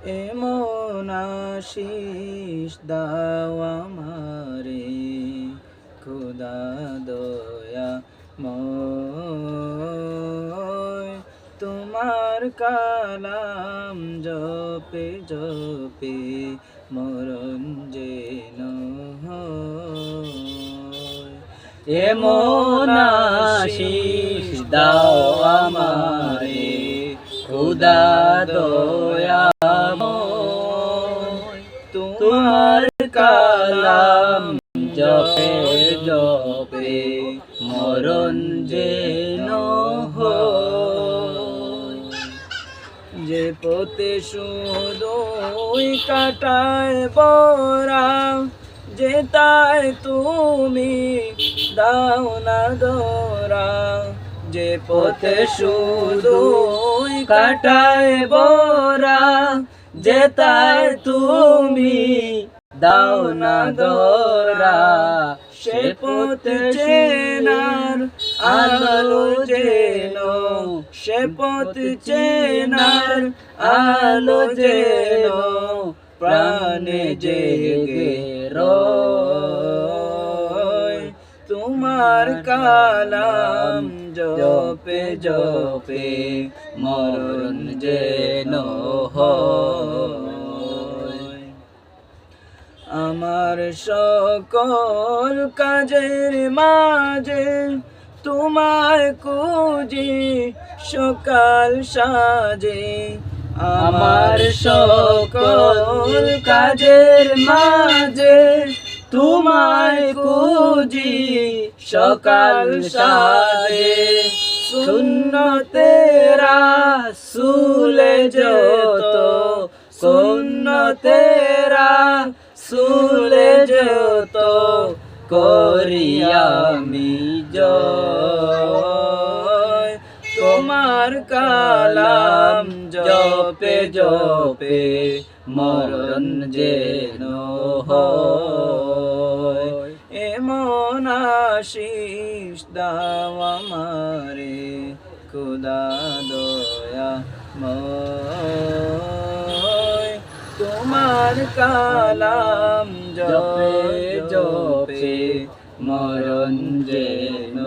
এমন আশিস দাও আমারে খোদা দয়া তোমার কালাম জপে জপে মরণ যেন হয়। এমন আশিস দাও আমারে খোদা দয়াময় তোমার কালাম জপে জপে মরণ যেন হয়। যে পথে শুধুই কাটায় বরা যেতায় তুমি দাও না দোরা। যে পথে শুধুই কাটায় বরা যেতায় তুমি দাও না দোরা। সে পথে চেনার আলো যেন সে পথ চেনার আলো যেন প্রাণে জেগে রয়। তোমার কালাম জপে জপে মরণ যেন হয়। আমার সকল কাজের মাঝে তোমায় খুঁজি সকাল সাজে। আমার সকল কাজের মাঝে তোমায় খুঁজি সকাল সাজে। সুন্নতেরা সুলে যত সুন্নতেরা সুলে যত করি আমি জয়। তোমার কালাম জপে জপে মরণ যেন হয়। এমন আশিস দাও আমারে খোদা দয়াময় তোমার কালাম জপে জপে মরণ যেন